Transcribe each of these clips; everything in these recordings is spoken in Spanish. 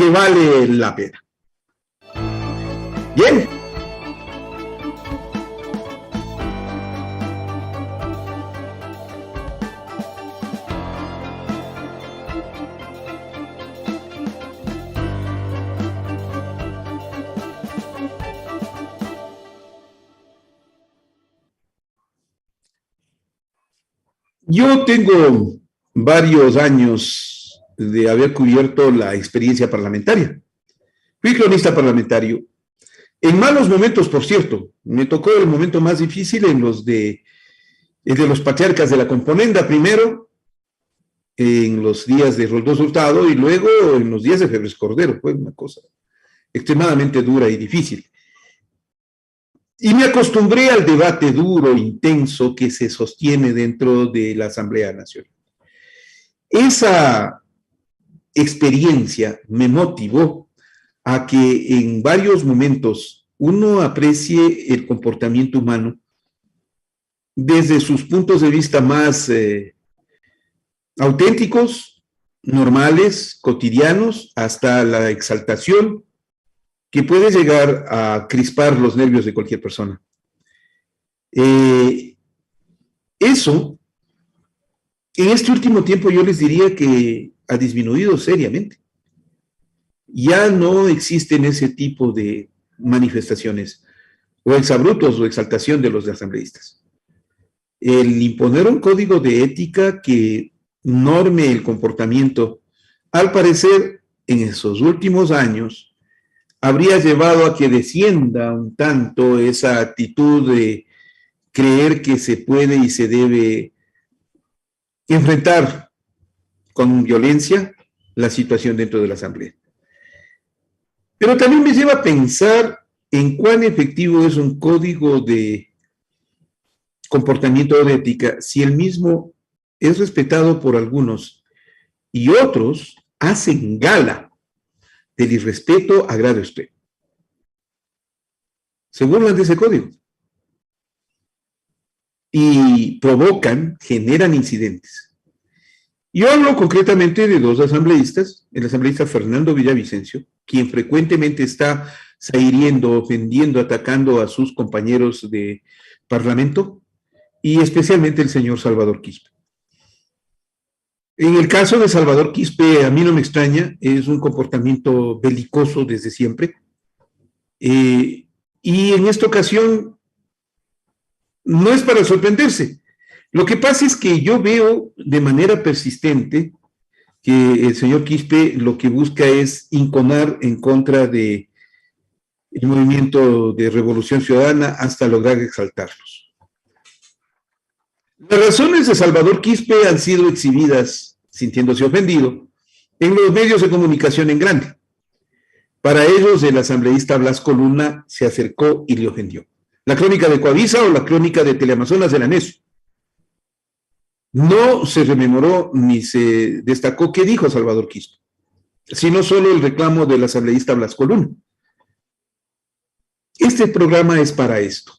que vale la pena. Bien. Yo tengo varios años de haber cubierto la experiencia parlamentaria. Fui cronista parlamentario. En malos momentos, por cierto. Me tocó el momento más difícil en el de los patriarcas de la componenda, primero, en los días de Roldós Hurtado y luego en los días de Febres Cordero. Fue una cosa extremadamente dura y difícil. Y me acostumbré al debate duro, intenso, que se sostiene dentro de la Asamblea Nacional. Esa experiencia me motivó a que en varios momentos uno aprecie el comportamiento humano desde sus puntos de vista más auténticos, normales, cotidianos, hasta la exaltación que puede llegar a crispar los nervios de cualquier persona. Eso, en este último tiempo yo les diría que ha disminuido seriamente. Ya no existen ese tipo de manifestaciones, o exabruptos o exaltación de los asambleístas. El imponer un código de ética que norme el comportamiento, al parecer, en esos últimos años, habría llevado a que descienda un tanto esa actitud de creer que se puede y se debe enfrentar con violencia la situación dentro de la Asamblea. Pero también me lleva a pensar en cuán efectivo es un código de comportamiento de ética si el mismo es respetado por algunos y otros hacen gala del irrespeto, agrade usted. Se burlan de ese código. Y provocan, generan incidentes. Yo hablo concretamente de dos asambleístas, el asambleísta Fernando Villavicencio, quien frecuentemente está hiriendo, ofendiendo, atacando a sus compañeros de parlamento, y especialmente el señor Salvador Quispe. En el caso de Salvador Quispe, a mí no me extraña, es un comportamiento belicoso desde siempre. Y en esta ocasión no es para sorprenderse. Lo que pasa es que yo veo de manera persistente que el señor Quispe lo que busca es inconar en contra del movimiento de Revolución Ciudadana hasta lograr exaltarlos. Las razones de Salvador Quispe han sido exhibidas, sintiéndose ofendido, en los medios de comunicación en grande. Para ellos, el asambleísta Blasco Luna se acercó y le ofendió. La crónica de Coavisa o la crónica de Teleamazonas de la NESO. No se rememoró ni se destacó qué dijo Salvador Quispe, sino solo el reclamo del asambleísta Blasco Luna. Este programa es para esto.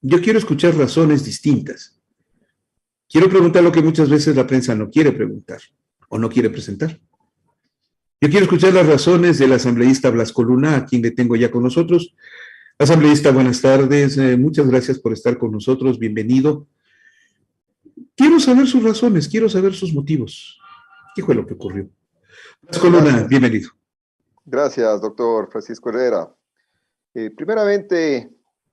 Yo quiero escuchar razones distintas. Quiero preguntar lo que muchas veces la prensa no quiere preguntar o no quiere presentar. Yo quiero escuchar las razones del asambleísta Blasco Luna, a quien le tengo ya con nosotros. Asambleísta, buenas tardes. Muchas gracias por estar con nosotros. Bienvenido. Quiero saber sus razones, quiero saber sus motivos. ¿Qué fue lo que ocurrió? Blasco Luna, bienvenido. Gracias, doctor Francisco Herrera. Primeramente,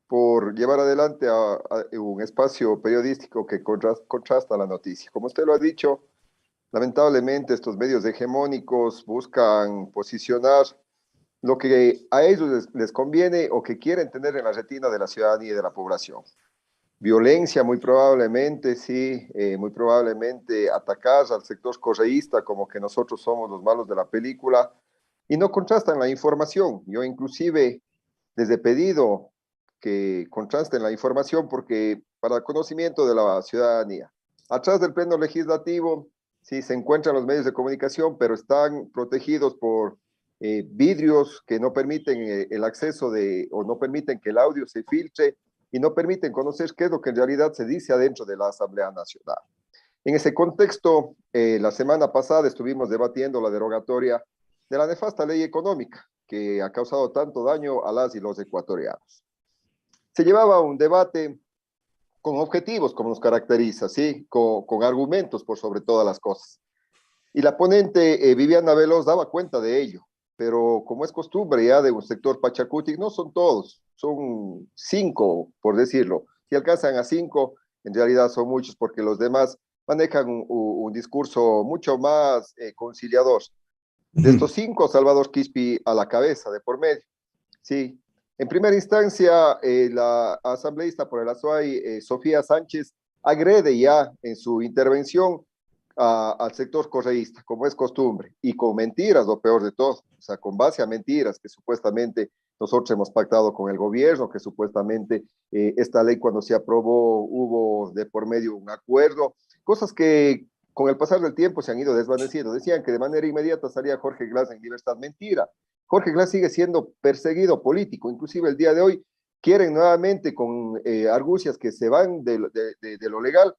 por llevar adelante a un espacio periodístico que contrasta la noticia. Como usted lo ha dicho, lamentablemente estos medios hegemónicos buscan posicionar lo que a ellos les conviene o que quieren tener en la retina de la ciudadanía y de la población. Violencia, muy probablemente, sí, muy probablemente atacar al sector correísta como que nosotros somos los malos de la película, y no contrastan la información. Yo inclusive les he pedido que contrasten la información porque para el conocimiento de la ciudadanía. Atrás del pleno legislativo sí se encuentran los medios de comunicación, pero están protegidos por vidrios que no permiten el acceso o no permiten que el audio se filtre y no permiten conocer qué es lo que en realidad se dice adentro de la Asamblea Nacional. En ese contexto, la semana pasada estuvimos debatiendo la derogatoria de la nefasta ley económica que ha causado tanto daño a las y los ecuatorianos. Se llevaba un debate con objetivos, como nos caracteriza, ¿sí? Con argumentos por sobre todas las cosas. Y la ponente Viviana Veloz daba cuenta de ello, pero como es costumbre ya de un sector Pachacuti, no son todos, son 5, por decirlo. Si alcanzan a 5, en realidad son muchos, porque los demás manejan un discurso mucho más conciliador. De estos 5, Salvador Quispe a la cabeza, de por medio. Sí. En primera instancia, la asambleísta por el Azuay, Sofía Sánchez, agrede ya en su intervención al sector correísta, como es costumbre, y con mentiras, lo peor de todo, o sea, con base a mentiras que supuestamente nosotros hemos pactado con el gobierno, que supuestamente esta ley cuando se aprobó hubo de por medio un acuerdo, cosas que con el pasar del tiempo se han ido desvaneciendo. Decían que de manera inmediata salía Jorge Glass en libertad. Mentira. Jorge Glass sigue siendo perseguido político, inclusive el día de hoy quieren nuevamente con argucias que se van de lo legal,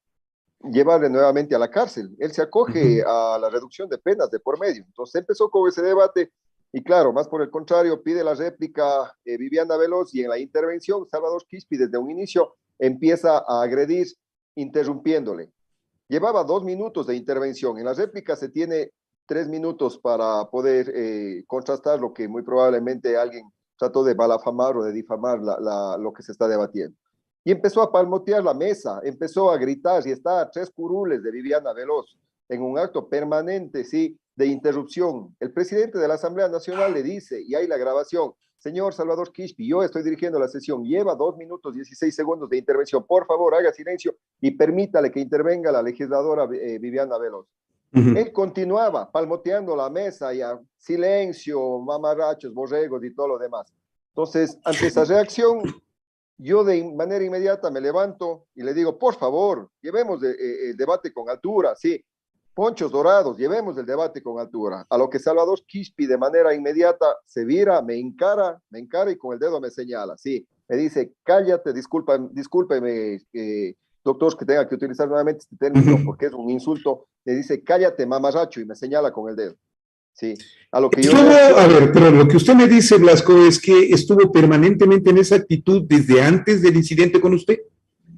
llevarle nuevamente a la cárcel. Él se acoge a la reducción de penas de por medio. Entonces empezó con ese debate y claro, más por el contrario, pide la réplica Viviana Veloz y en la intervención Salvador Quispe desde un inicio empieza a agredir interrumpiéndole. Llevaba 2 minutos de intervención. En la réplica se tiene 3 minutos para poder contrastar lo que muy probablemente alguien trató de malafamar o de difamar lo que se está debatiendo. Y empezó a palmotear la mesa, empezó a gritar y está a 3 curules de Viviana Veloz en un acto permanente, sí, de interrupción. El presidente de la Asamblea Nacional le dice, y hay la grabación, señor Salvador Quispe, yo estoy dirigiendo la sesión, lleva 2 minutos 16 segundos de intervención, por favor haga silencio y permítale que intervenga la legisladora Viviana Veloz. Él continuaba palmoteando la mesa y a silencio, mamarrachos, borregos y todo lo demás. Entonces, ante esa reacción, yo de manera inmediata me levanto y le digo, por favor, llevemos el debate con altura, sí, ponchos dorados, llevemos el debate con altura. A lo que Salvador Quispe de manera inmediata se vira, me encara y con el dedo me señala, sí, me dice, cállate, discúlpeme, doctor, que tenga que utilizar nuevamente este término porque es un insulto, le dice, cállate, mamarracho, y me señala con el dedo. Sí, a lo que yo... A ver, pero lo que usted me dice, Blasco, es que estuvo permanentemente en esa actitud desde antes del incidente con usted.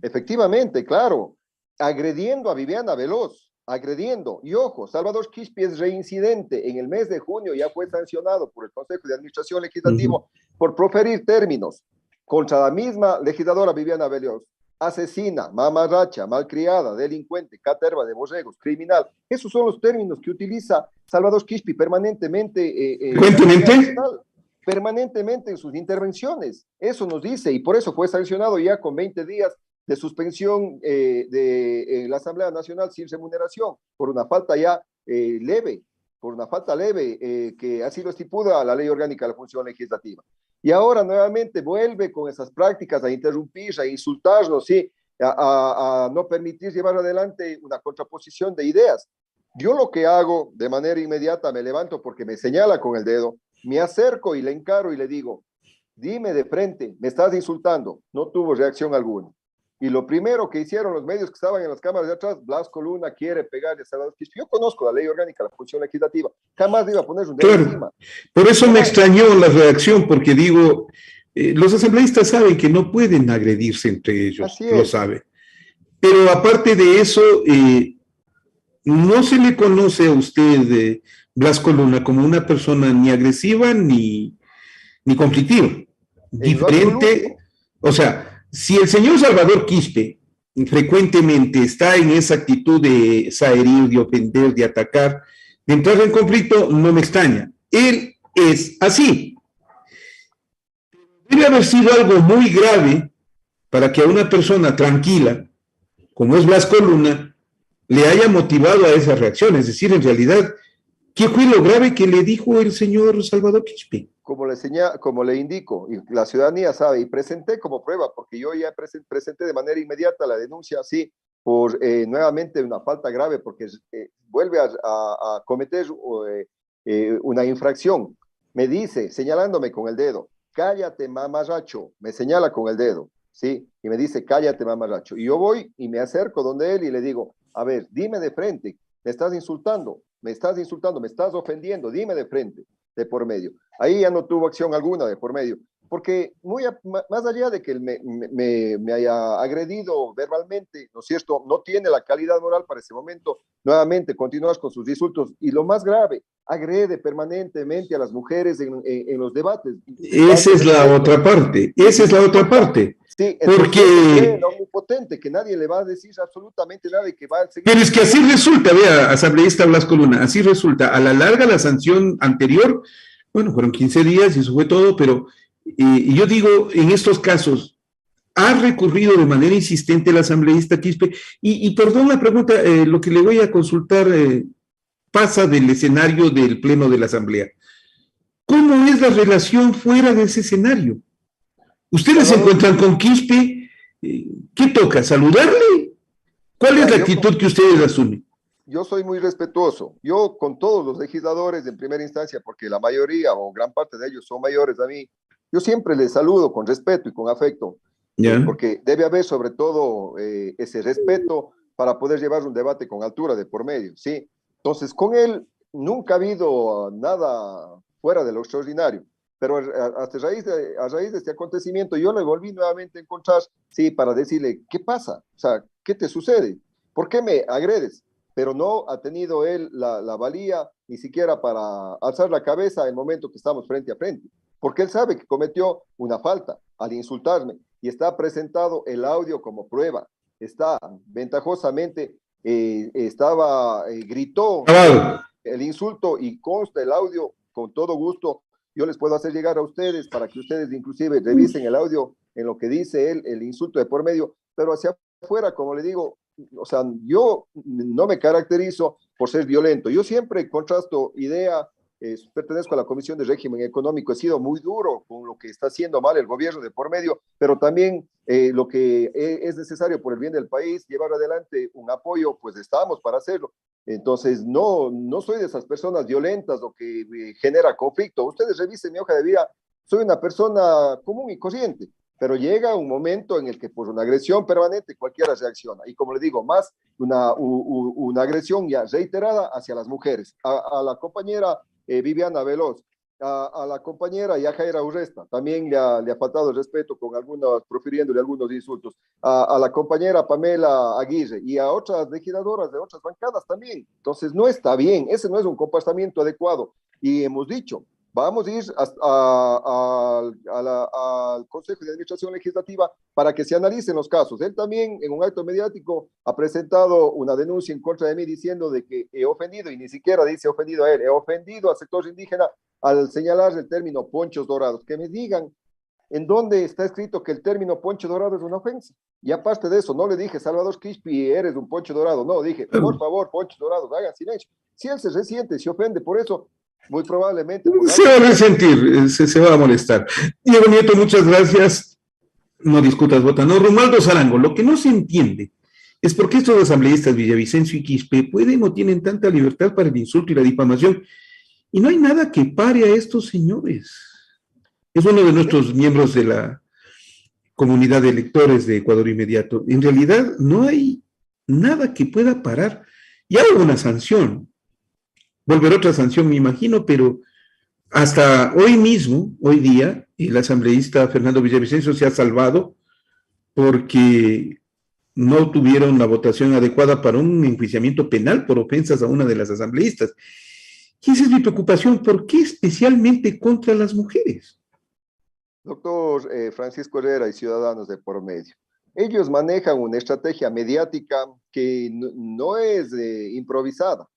Efectivamente, claro, agrediendo a Viviana Veloz, agrediendo. Y ojo, Salvador Quispe es reincidente. En el mes de junio ya fue sancionado por el Consejo de Administración Legislativo por proferir términos contra la misma legisladora Viviana Veloz. Asesina, mamarracha, malcriada, delincuente, caterva de borregos, criminal. Esos son los términos que utiliza Salvador Quispe permanentemente. Permanentemente en sus intervenciones. Eso nos dice, y por eso fue sancionado ya con 20 días de suspensión de la Asamblea Nacional sin remuneración, por una falta ya leve, que así lo estipula la Ley Orgánica de la Función Legislativa. Y ahora nuevamente vuelve con esas prácticas a interrumpir, a insultarnos, ¿sí? a no permitir llevar adelante una contraposición de ideas. Yo lo que hago de manera inmediata, me levanto porque me señala con el dedo, me acerco y le encaro y le digo, dime de frente, me estás insultando. No tuvo reacción alguna. Y lo primero que hicieron los medios que estaban en las cámaras de atrás, Blasco Luna quiere pegarle a Salvador Quispe. Yo conozco la ley orgánica, la función legislativa. Jamás iba a poner un dedo encima. Por eso me extrañó la reacción, porque digo, los asambleístas saben que no pueden agredirse entre ellos, lo saben. Pero aparte de eso, no se le conoce a usted, Blasco Luna, como una persona ni agresiva ni conflictiva. Diferente, o sea, si el señor Salvador Quispe frecuentemente está en esa actitud de saherir, de ofender, de atacar, de entrar en conflicto, no me extraña. Él es así. Debe haber sido algo muy grave para que a una persona tranquila, como es Blasco Luna, le haya motivado a esa reacción. Es decir, en realidad, ¿qué fue lo grave que le dijo el señor Salvador Quispe? Como le indico, y la ciudadanía sabe, y presenté como prueba, porque yo ya presenté de manera inmediata la denuncia, sí, por nuevamente una falta grave, porque vuelve a cometer una infracción. Me dice, señalándome con el dedo, cállate, mamarracho, me señala con el dedo, sí, y me dice, cállate, mamarracho. Y yo voy y me acerco donde él y le digo, a ver, dime de frente, me estás insultando, me estás ofendiendo, dime de frente. de por medio. Ahí ya no tuvo acción alguna de por medio, porque más allá de que él me haya agredido verbalmente, ¿no es cierto? No tiene la calidad moral para ese momento, nuevamente continúas con sus insultos, y lo más grave, agrede permanentemente a las mujeres en los debates. Esa es la otra parte, esa es la otra parte. Sí, entonces él se cree Porque, el omnipotente, que nadie le va a decir absolutamente nada y que va a seguir. pero es que así resulta, vea, asambleísta Blasco Luna, así resulta. A la larga, la sanción anterior, bueno, fueron 15 días y eso fue todo, pero yo digo, en estos casos, ha recurrido de manera insistente el asambleísta Quispe, y perdón la pregunta, lo que le voy a consultar pasa del escenario del pleno de la asamblea. ¿Cómo es la relación fuera de ese escenario? Ustedes se Salvador, encuentran con Quispe, ¿qué toca? ¿Saludarle? ¿Cuál es mira, la actitud que ustedes asumen? yo soy muy respetuoso. Yo con todos los legisladores en primera instancia, porque la mayoría o gran parte de ellos son mayores a mí, yo siempre les saludo con respeto y con afecto, ¿Ya? porque debe haber sobre todo ese respeto para poder llevar un debate con altura de por medio, ¿sí? Entonces, con él nunca ha habido nada fuera de lo extraordinario, pero a raíz de este acontecimiento yo le volví nuevamente a encontrar, sí, para decirle, ¿qué pasa? O sea, ¿qué te sucede? ¿Por qué me agredes? Pero no ha tenido él la valía ni siquiera para alzar la cabeza en el momento que estamos frente a frente, porque él sabe que cometió una falta al insultarme y está presentado el audio como prueba. Está ventajosamente, gritó Grabado. el insulto y consta el audio con todo gusto. Yo les puedo hacer llegar a ustedes para que ustedes inclusive revisen el audio en lo que dice él, el insulto de por medio, pero hacia afuera, como le digo, o sea, yo no me caracterizo por ser violento. Yo siempre contrasto idea, pertenezco a la Comisión de Régimen Económico, he sido muy duro con lo que está haciendo mal el gobierno de por medio, pero también lo que es necesario por el bien del país, llevar adelante un apoyo, pues estamos para hacerlo. Entonces, no soy de esas personas violentas o que genera conflicto. Ustedes revisen mi hoja de vida, soy una persona común y corriente, pero llega un momento en el que por una agresión permanente cualquiera reacciona. Y como le digo, más una agresión ya reiterada hacia las mujeres. A la compañera Viviana Veloz, a la compañera Yajaira Urresta, también le ha faltado el respeto con algunos, profiriéndole algunos insultos. A la compañera Pamela Aguirre y a otras legisladoras de otras bancadas también. Entonces, no está bien, ese no es un comportamiento adecuado. Y hemos dicho, vamos a ir al Consejo de Administración Legislativa para que se analicen los casos. Él también, en un acto mediático, ha presentado una denuncia en contra de mí diciendo de que he ofendido, y ni siquiera dice ofendido a él, he ofendido al sector indígena al señalar el término ponchos dorados. Que me digan en dónde está escrito que el término poncho dorado es una ofensa. Y aparte de eso, no le dije, Salvador Quispe, eres un poncho dorado. No, dije, por favor, ponchos dorados, hagan silencio. Si él se resiente, se ofende por eso, muy probablemente por Se algo. va a resentir, se va a molestar. Diego Nieto, muchas gracias. No discutas, vota. No, Romualdo Zarango, lo que no se entiende es por qué estos asambleístas Villavicencio y Quispe pueden o tienen tanta libertad para el insulto y la difamación, y no hay nada que pare a estos señores. Es uno de nuestros miembros de la comunidad de electores de Ecuador Inmediato. En realidad no hay nada que pueda parar. Ya hubo una sanción, volverá otra sanción, me imagino, pero hasta hoy mismo, hoy día, el asambleísta Fernando Villavicencio se ha salvado porque no tuvieron la votación adecuada para un enjuiciamiento penal por ofensas a una de las asambleístas. Y esa es mi preocupación, ¿por qué especialmente contra las mujeres? Doctor Francisco Herrera y ciudadanos de por medio. Ellos manejan una estrategia mediática que no es improvisada.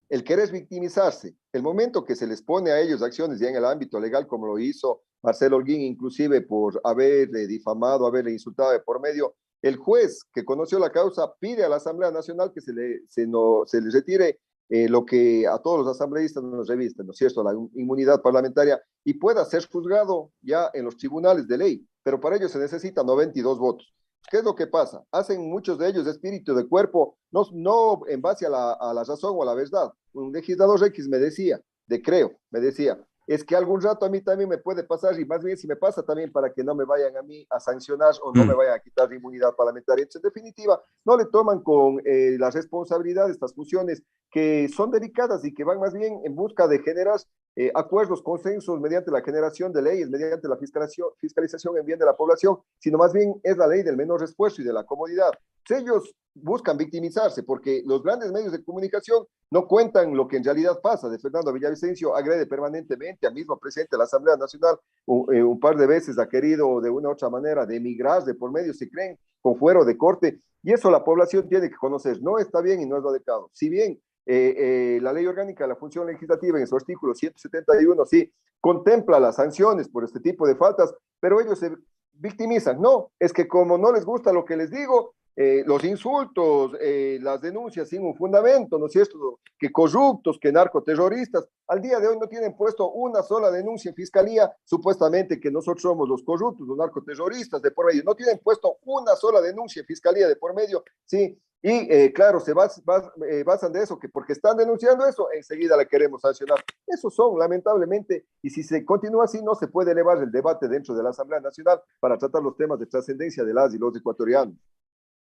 El querer victimizarse, el momento que se les pone a ellos acciones ya en el ámbito legal, como lo hizo Marcelo Holguín, inclusive por haber difamado, haberle insultado de por medio, el juez que conoció la causa pide a la Asamblea Nacional que se le retire lo que a todos los asambleístas nos revisten, ¿no es cierto?, la inmunidad parlamentaria, y pueda ser juzgado ya en los tribunales de ley, pero para ello se necesitan 92 votos. ¿Qué es lo que pasa? Hacen muchos de ellos de espíritu de cuerpo, no en base a la razón o a la verdad. Un legislador X me decía, me decía, es que algún rato a mí también me puede pasar, y más bien si me pasa también para que no me vayan a mí a sancionar o no me vayan a quitar la inmunidad parlamentaria. Entonces, en definitiva, no le toman con la responsabilidad de estas funciones que son delicadas y que van más bien en busca de generar acuerdos, consensos mediante la generación de leyes, mediante la fiscalización en bien de la población, sino más bien es la ley del menor esfuerzo y de la comodidad. Ellos buscan victimizarse porque los grandes medios de comunicación no cuentan lo que en realidad pasa. De Fernando Villavicencio agrede permanentemente al mismo presidente de la Asamblea Nacional, un par de veces ha querido de una u otra manera de emigrar de por medio, se creen con fuero de corte, y eso la población tiene que conocer. No está bien y no es lo adecuado. Si bien la ley orgánica de la función legislativa en su artículo 171 sí contempla las sanciones por este tipo de faltas, pero ellos se victimizan. No, es que como no les gusta lo que les digo, los insultos, las denuncias sin un fundamento, ¿no es cierto? Que corruptos, que narcoterroristas, al día de hoy no tienen puesto una sola denuncia en fiscalía, supuestamente que nosotros somos los corruptos, los narcoterroristas de por medio, no tienen puesto una sola denuncia en fiscalía de por medio, ¿sí? Y claro, se basan de eso, que porque están denunciando eso, enseguida la queremos sancionar. Esos son, lamentablemente, y si se continúa así, no se puede elevar el debate dentro de la Asamblea Nacional para tratar los temas de trascendencia de las y los ecuatorianos.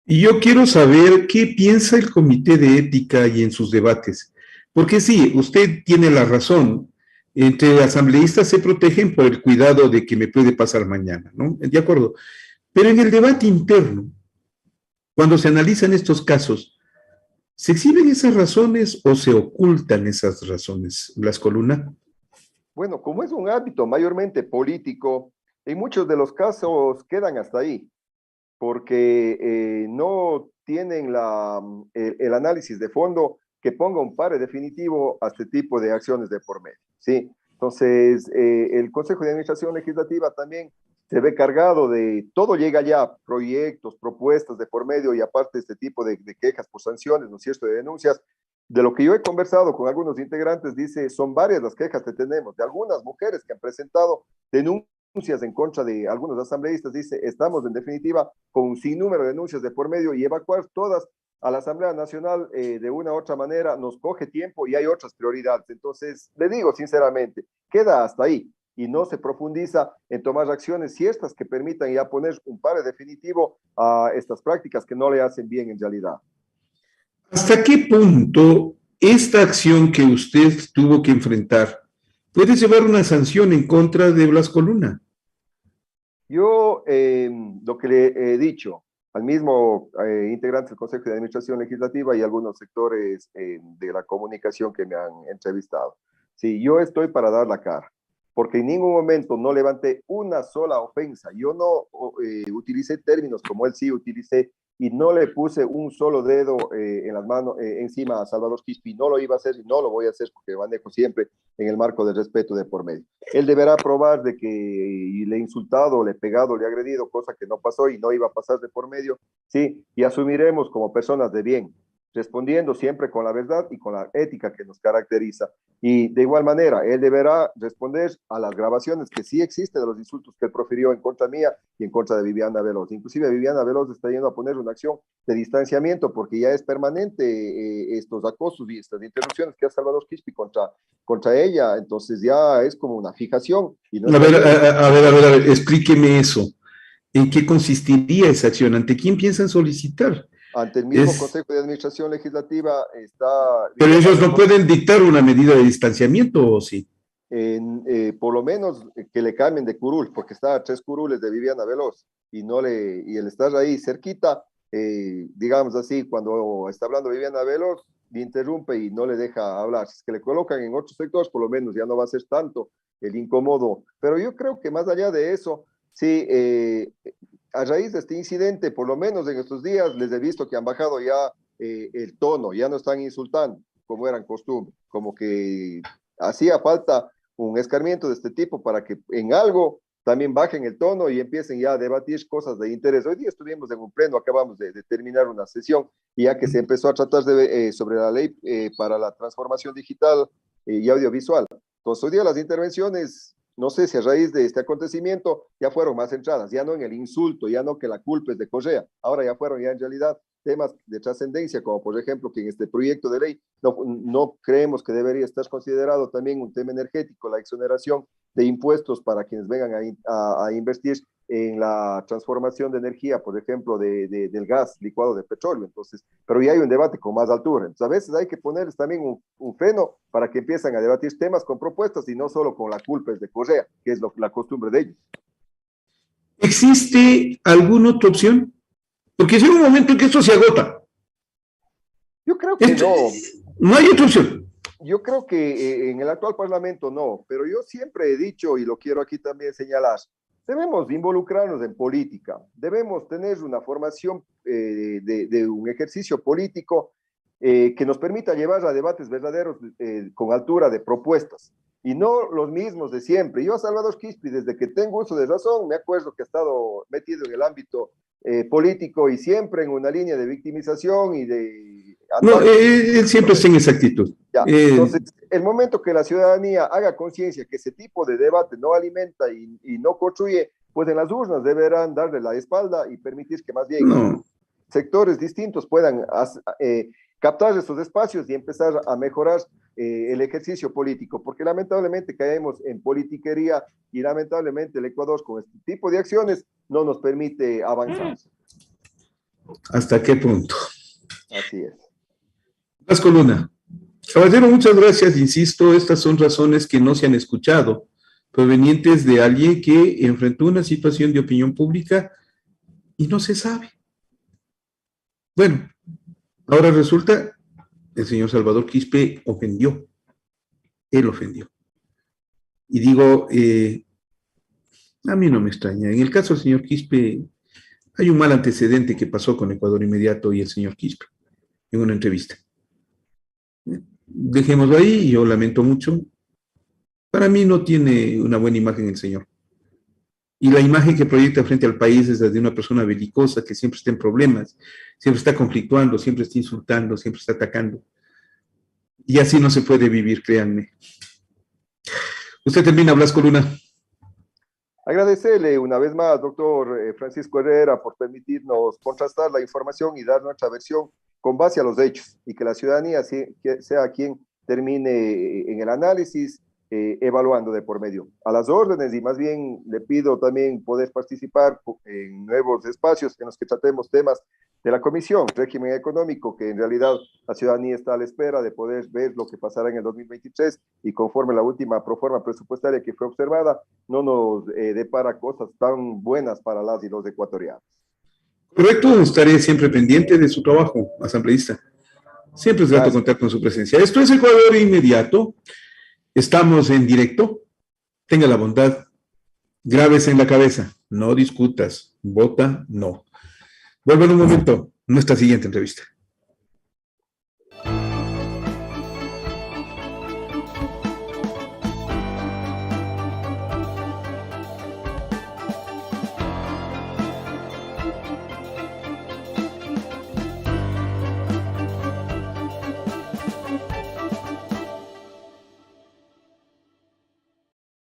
Y yo quiero saber qué piensa el Comité de Ética y en sus debates. Porque sí, usted tiene la razón. Entre asambleístas se protegen por el cuidado de que me puede pasar mañana, ¿no? De acuerdo. Pero en el debate interno, cuando se analizan estos casos, ¿se exhiben esas razones o se ocultan esas razones, Blas Coluna? Bueno, como es un ámbito mayormente político, en muchos de los casos quedan hasta ahí, porque no tienen el análisis de fondo que ponga un pare definitivo a este tipo de acciones de por medio, ¿sí? Entonces, el Consejo de Administración Legislativa también se ve cargado de, todo llega ya, proyectos, propuestas de por medio y aparte este tipo de quejas por sanciones, ¿no es cierto?, de denuncias. De lo que yo he conversado con algunos integrantes, dice, son varias las quejas que tenemos, de algunas mujeres que han presentado denuncias en contra de algunos asambleístas, dice, estamos en definitiva con un sinnúmero de denuncias de por medio y evacuar todas a la Asamblea Nacional de una u otra manera nos coge tiempo y hay otras prioridades. Entonces, le digo sinceramente, queda hasta ahí y no se profundiza en tomar acciones ciertas que permitan ya poner un pare definitivo a estas prácticas que no le hacen bien en realidad. ¿Hasta qué punto esta acción que usted tuvo que enfrentar puede llevar una sanción en contra de Blas Coluna? Yo lo que le he dicho al mismo integrante del Consejo de Administración Legislativa y algunos sectores de la comunicación que me han entrevistado. Sí, yo estoy para dar la cara, porque en ningún momento no levanté una sola ofensa. Yo no utilicé términos como él sí utilicé y no le puse un solo dedo en las manos, encima a Salvador Quispe. No lo iba a hacer y no lo voy a hacer porque manejo siempre en el marco del respeto de por medio. Él deberá probar de que le he insultado, le he pegado, le he agredido, cosa que no pasó y no iba a pasar de por medio, sí, y asumiremos como personas de bien, respondiendo siempre con la verdad y con la ética que nos caracteriza. Y de igual manera, él deberá responder a las grabaciones que sí existen de los insultos que él profirió en contra mía y en contra de Viviana Veloz. Inclusive Viviana Veloz está yendo a poner una acción de distanciamiento porque ya es permanente estos acosos y estas interrupciones que hace Salvador Quispe contra ella, entonces ya es como una fijación. Y no a ver, explíqueme eso. ¿En qué consistiría esa acción? ¿Ante quién piensan solicitar? Ante el mismo Consejo de Administración Legislativa está... Pero ellos no pueden dictar una medida de distanciamiento, ¿o sí? Por lo menos que le cambien de curul, porque está a 3 curules de Viviana Veloz y el estar ahí cerquita, digamos así, cuando está hablando Viviana Veloz, le interrumpe y no le deja hablar. Si es que le colocan en otros sectores, por lo menos ya no va a ser tanto el incómodo. Pero yo creo que más allá de eso, sí, a raíz de este incidente, por lo menos en estos días, les he visto que han bajado ya el tono, ya no están insultando como eran costumbre, como que hacía falta un escarmiento de este tipo para que en algo también bajen el tono y empiecen ya a debatir cosas de interés. Hoy día estuvimos en un pleno, acabamos de terminar una sesión, y ya que se empezó a tratar sobre la ley para la transformación digital y audiovisual. Entonces, hoy día las intervenciones, no sé si a raíz de este acontecimiento ya fueron más centradas, ya no en el insulto, ya no que la culpa es de Correa, ahora ya fueron ya en realidad temas de trascendencia, como por ejemplo que en este proyecto de ley no creemos que debería estar considerado también un tema energético, la exoneración de impuestos para quienes vengan a invertir en la transformación de energía, por ejemplo, del gas licuado de petróleo. Entonces, pero ya hay un debate con más altura. Entonces, a veces hay que ponerles también un freno para que empiecen a debatir temas con propuestas y no solo con la culpa es de Correa, que es la costumbre de ellos. ¿Existe alguna otra opción? Porque llega un momento en que esto se agota. Yo creo que no. No hay otra opción. Yo creo que en el actual Parlamento no, pero yo siempre he dicho, y lo quiero aquí también señalar, debemos involucrarnos en política, debemos tener una formación de un ejercicio político que nos permita llevar a debates verdaderos con altura de propuestas y no los mismos de siempre. Yo a Salvador Quispe, desde que tengo uso de razón, me acuerdo que he estado metido en el ámbito político y siempre en una línea de victimización y de... No, él siempre está en esa actitud. Ya, entonces, el momento que la ciudadanía haga conciencia que ese tipo de debate no alimenta y no construye, pues en las urnas deberán darle la espalda y permitir que más bien sectores distintos puedan captar esos espacios y empezar a mejorar el ejercicio político, porque lamentablemente caemos en politiquería y lamentablemente el Ecuador con este tipo de acciones no nos permite avanzar. ¿Hasta qué punto? Así es. Vasco Luna. Caballero, muchas gracias. Insisto, estas son razones que no se han escuchado, provenientes de alguien que enfrentó una situación de opinión pública y no se sabe. Bueno, ahora resulta, el señor Salvador Quispe ofendió. Él ofendió. Y digo, a mí no me extraña. En el caso del señor Quispe, hay un mal antecedente que pasó con Ecuador Inmediato y el señor Quispe en una entrevista. Dejémoslo ahí, yo lamento mucho. Para mí no tiene una buena imagen el señor. Y la imagen que proyecta frente al país es la de una persona belicosa que siempre está en problemas, siempre está conflictuando, siempre está insultando, siempre está atacando. Y así no se puede vivir, créanme. Usted termina, Blasco Luna. Agradecerle una vez más, doctor Francisco Herrera, por permitirnos contrastar la información y dar nuestra versión con base a los hechos y que la ciudadanía sea quien termine en el análisis, evaluando de por medio. A las órdenes y más bien le pido también poder participar en nuevos espacios en los que tratemos temas de la Comisión, régimen económico, que en realidad la ciudadanía está a la espera de poder ver lo que pasará en el 2023 y conforme la última proforma presupuestaria que fue observada, no nos depara cosas tan buenas para las y los ecuatorianos. Correcto, estaré siempre pendiente de su trabajo, asambleísta. Siempre es grato contar con su presencia. Esto es Ecuador Inmediato. Estamos en directo. Tenga la bondad. Grábese en la cabeza. No discutas. Vota no. Vuelvo en un momento. Nuestra siguiente entrevista.